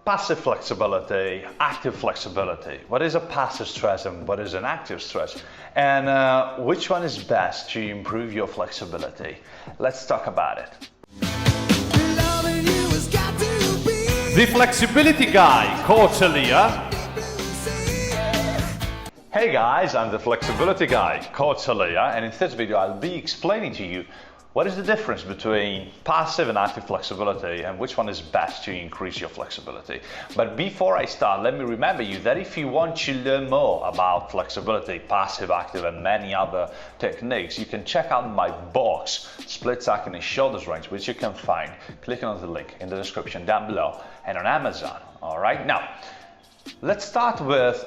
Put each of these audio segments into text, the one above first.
Passive flexibility, active flexibility. What is a passive stretch and what is an active stretch? And which one is best to improve your flexibility? Let's talk about it. The Flexibility Guy, Coach Elia. Hey guys, I'm the Flexibility Guy, Coach Elia, and in this video I'll be explaining to you what is the difference between passive and active flexibility and which one is best to increase your flexibility. But before I start, let me remind you that if you want to learn more about flexibility, passive, active, and many other techniques, you can check out my box, Split Stacking and Shoulders Range, which you can find clicking on the link in the description down below and on Amazon. All right, now let's start with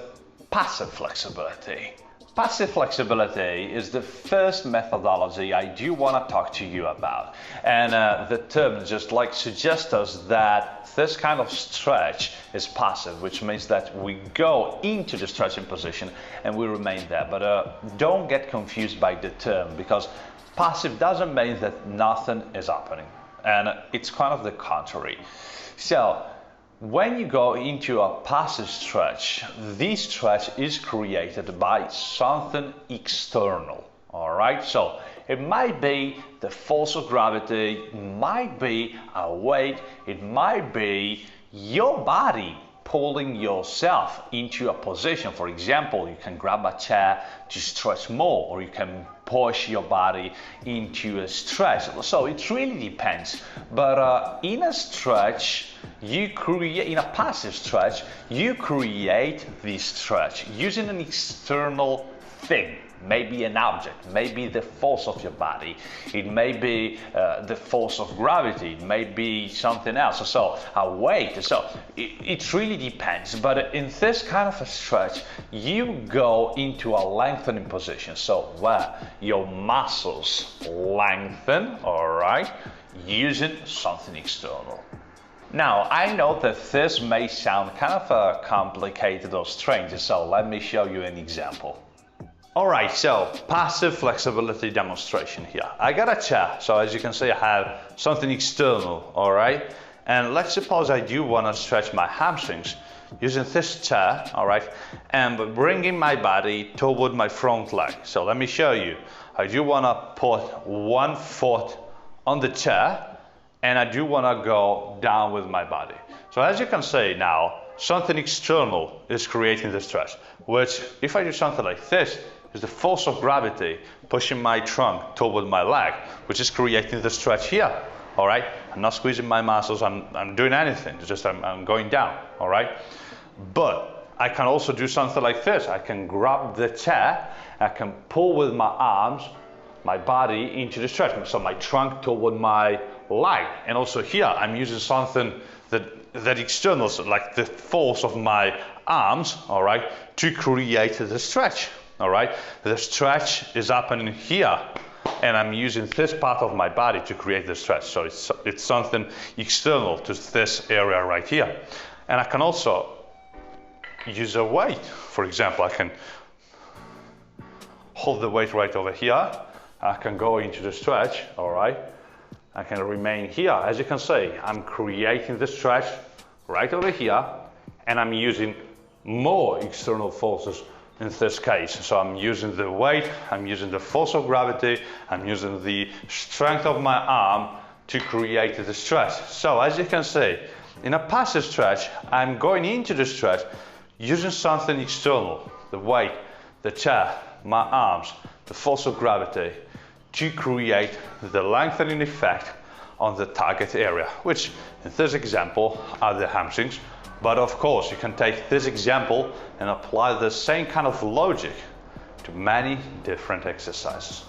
passive flexibility. Passive flexibility is the first methodology I do want to talk to you about. And the term just like suggests us that this kind of stretch is passive, which means that we go into the stretching position and we remain there. But don't get confused by the term, because passive doesn't mean that nothing is happening. And it's kind of the contrary. So when you go into a passive stretch, this stretch is created by something external, all right? So it might be the force of gravity, it might be a weight, it might be your body pulling yourself into a position. For example, you can grab a chair to stretch more, or you can push your body into a stretch. So it really depends. But in a stretch, in a passive stretch, you create this stretch using an external thing. Maybe an object, maybe the force of your body, it may be the force of gravity, it may be something else, so a weight. So it really depends. But in this kind of a stretch, you go into a lengthening position, so where your muscles lengthen, all right, using something external. Now, I know that this may sound kind of complicated or strange, so let me show you an example. Alright, so passive flexibility demonstration here. I got a chair, so as you can see I have something external, alright? And let's suppose I do want to stretch my hamstrings using this chair, alright? And bringing my body toward my front leg. So let me show you. I do want to put one foot on the chair and I do want to go down with my body. So as you can see now, something external is creating the stretch, which if I do something like this, is the force of gravity pushing my trunk toward my leg, which is creating the stretch here, all right? I'm not squeezing my muscles, I'm doing anything, it's just I'm going down, all right? But I can also do something like this. I can grab the chair, I can pull with my arms, my body into the stretch, so my trunk toward my leg. And also here, I'm using something that external, so like the force of my arms, all right, to create the stretch. All right, the stretch is happening here, and I'm using this part of my body to create the stretch. So it's something external to this area right here. And I can also use a weight. For example, I can hold the weight right over here. I can go into the stretch, all right? I can remain here. As you can see, I'm creating the stretch right over here, and I'm using more external forces in this case. So I'm using the weight, I'm using the force of gravity, I'm using the strength of my arm to create the stretch. So as you can see, in a passive stretch, I'm going into the stretch using something external, the weight, the chair, my arms, the force of gravity, to create the lengthening effect on the target area, which in this example are the hamstrings. But of course, you can take this example and apply the same kind of logic to many different exercises.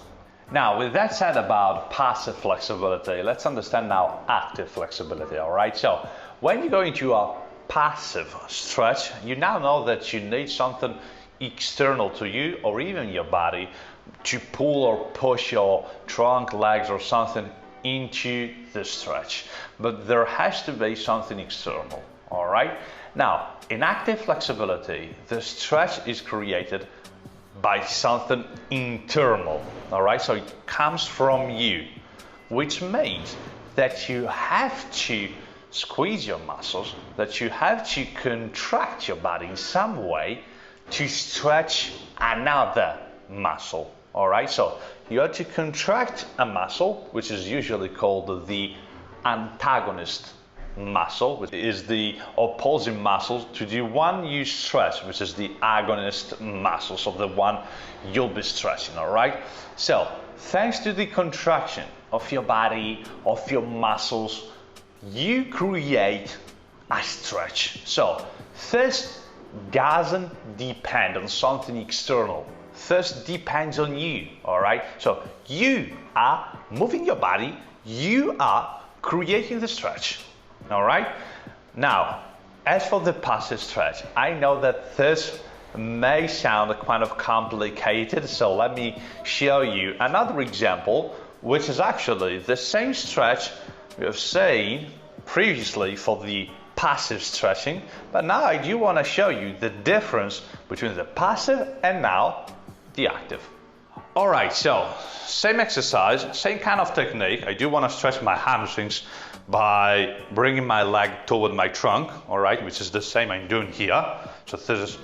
Now, with that said about passive flexibility, let's understand now active flexibility, all right? So when you go into a passive stretch, you now know that you need something external to you or even your body to pull or push your trunk, legs, or something into the stretch. But there has to be something external. All right. Now, in active flexibility, the stretch is created by something internal. All right. So it comes from you, which means that you have to squeeze your muscles that you have to contract your body in some way to stretch another muscle. All right, so you have to contract a muscle, which is usually called the antagonist muscle, which is the opposing muscle to the one you stretch, which is the agonist muscle, so the one you'll be stretching. All right, so thanks to the contraction of your body, of your muscles, you create a stretch. So this doesn't depend on something external. This depends on you. All right, so you are moving your body, you are creating the stretch. All right, now as for the passive stretch, I know that this may sound kind of complicated, so let me show you another example, which is actually the same stretch we have seen previously for the passive stretching, but now I do want to show you the difference between the passive and now the active. All right, so same exercise, same kind of technique. I do want to stretch my hamstrings by bringing my leg toward my trunk, all right, which is the same I'm doing here. So this is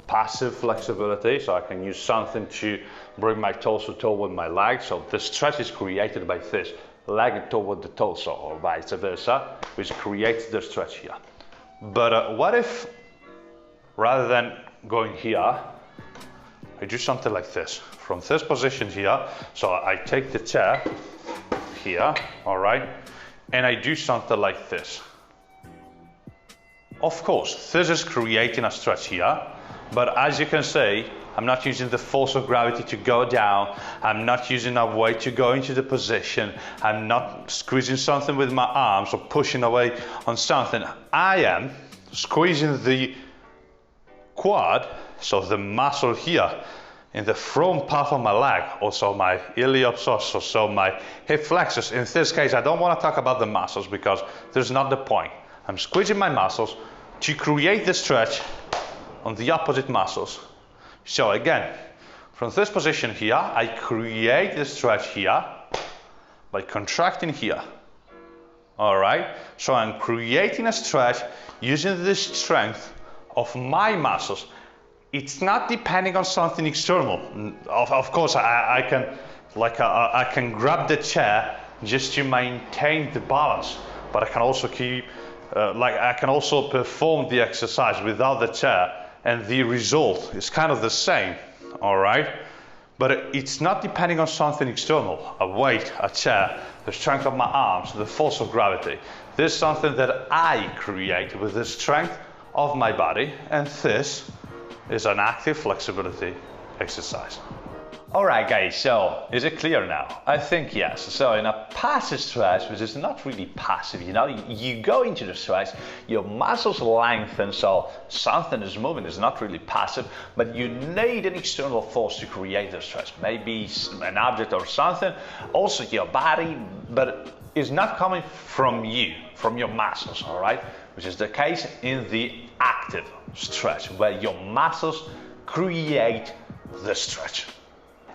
passive flexibility, so I can use something to bring my torso toward my leg. So the stretch is created by this, leg toward the torso, or vice versa, which creates the stretch here. But what if, rather than going here, I do something like this, from this position here. So I take the chair here, all right, and I do something like this. Of course, this is creating a stretch here, but as you can see, I'm not using the force of gravity to go down, I'm not using a weight to go into the position, I'm not squeezing something with my arms or pushing away on something. I am squeezing the quad, so the muscle here in the front part of my leg, also my iliopsoas, so my hip flexors. In this case, I don't want to talk about the muscles because there's not the point. I'm squeezing my muscles to create the stretch on the opposite muscles. So again, from this position here, I create the stretch here by contracting here. All right, so I'm creating a stretch using the strength of my muscles. It's not depending on something external. Of course, I can grab the chair just to maintain the balance, but I can also keep, I can also perform the exercise without the chair, and the result is kind of the same. All right, but it's not depending on something external, a weight, a chair, the strength of my arms, the force of gravity. This is something that I create with the strength of my body, and this is an active flexibility exercise. All right, guys, so is it clear now? I think yes. So in a passive stretch, which is not really passive, you know, you go into the stretch, your muscles lengthen, so something is moving. It's not really passive, but you need an external force to create the stretch. Maybe an object or something, also your body, but it's not coming from you, from your muscles, all right? Which is the case in the active stretch, where your muscles create the stretch.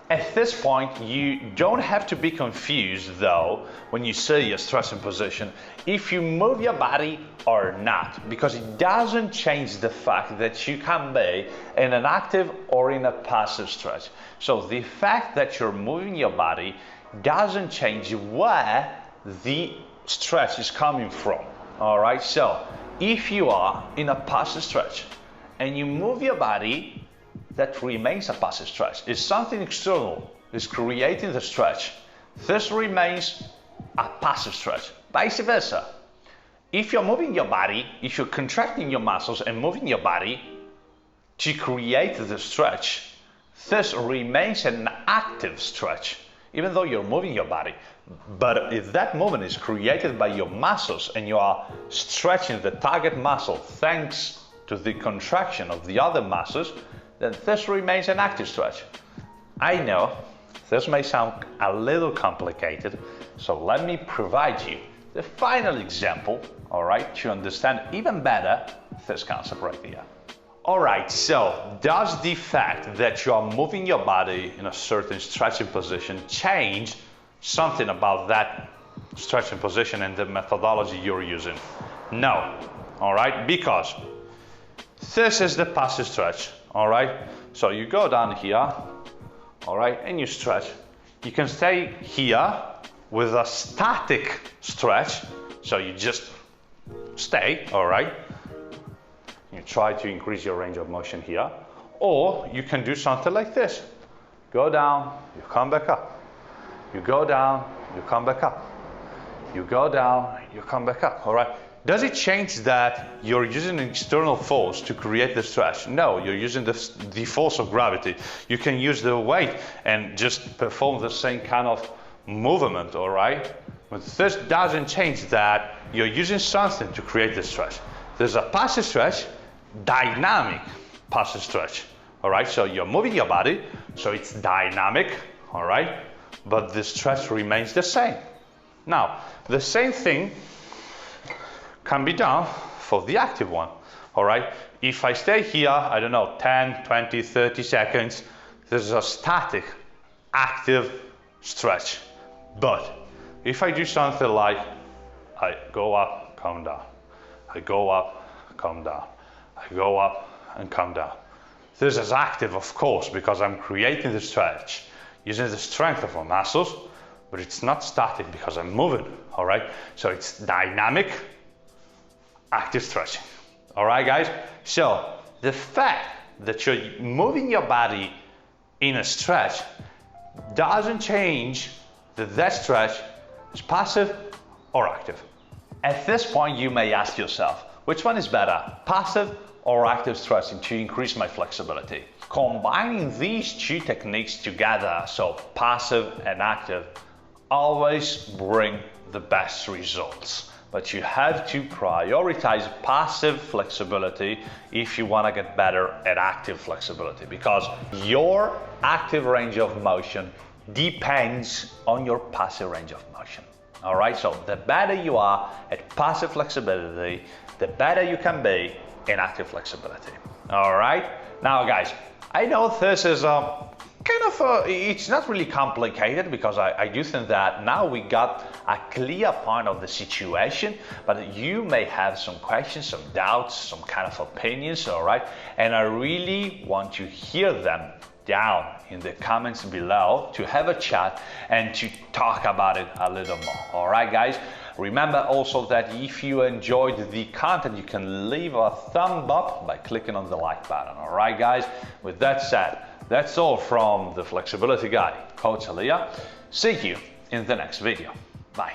At this point, you don't have to be confused, though, when you see a stretching position, if you move your body or not, because it doesn't change the fact that you can be in an active or in a passive stretch. So the fact that you're moving your body doesn't change where the stretch is coming from. All right, so if you are in a passive stretch and you move your body, that remains a passive stretch. If something external is creating the stretch, this remains a passive stretch. Vice versa. If you're moving your body, if you're contracting your muscles and moving your body to create the stretch, this remains an active stretch, even though you're moving your body. But if that movement is created by your muscles and you are stretching the target muscle thanks to the contraction of the other muscles, then this remains an active stretch. I know this may sound a little complicated, so let me provide you the final example, all right, to understand even better this concept right here. All right, so does the fact that you are moving your body in a certain stretching position change something about that stretching position and the methodology you're using? No, all right, because this is the passive stretch, all right? So you go down here, all right, and you stretch. You can stay here with a static stretch, so you just stay, all right? You try to increase your range of motion here, or you can do something like this. Go down, you come back up. You go down, you come back up. You go down, you come back up, all right? Does it change that you're using an external force to create the stretch? No, you're using the force of gravity. You can use the weight and just perform the same kind of movement, all right? But this doesn't change that you're using something to create the stretch. There's a passive stretch, dynamic passive stretch, all right? So you're moving your body, so it's dynamic, all right? But the stretch remains the same. Now, the same thing can be done for the active one, all right? If I stay here, I don't know, 10, 20, 30 seconds, there's a static, active stretch. But if I do something like, I go up, come down, I go up, come down, I go up and come down. This is active, of course, because I'm creating the stretch, using the strength of my muscles, but it's not static because I'm moving, all right? So it's dynamic, active stretching. All right, guys? So the fact that you're moving your body in a stretch doesn't change that stretch is passive or active. At this point, you may ask yourself, which one is better, passive or active stretching to increase my flexibility? Combining these two techniques together, so passive and active, always bring the best results. But you have to prioritize passive flexibility if you want to get better at active flexibility, because your active range of motion depends on your passive range of motion. All right, so the better you are at passive flexibility, the better you can be in active flexibility. All right, now guys, I know this is it's not really complicated, because I do think that now we got a clear point of the situation, but you may have some questions, some doubts, some kind of opinions, all right? And I really want to hear them down in the comments below to have a chat and to talk about it a little more, all right, guys? Remember also that if you enjoyed the content, you can leave a thumb up by clicking on the like button, all right, guys? With that said, that's all from the Flexibility Guy, Coach Elia. See you in the next video. Bye.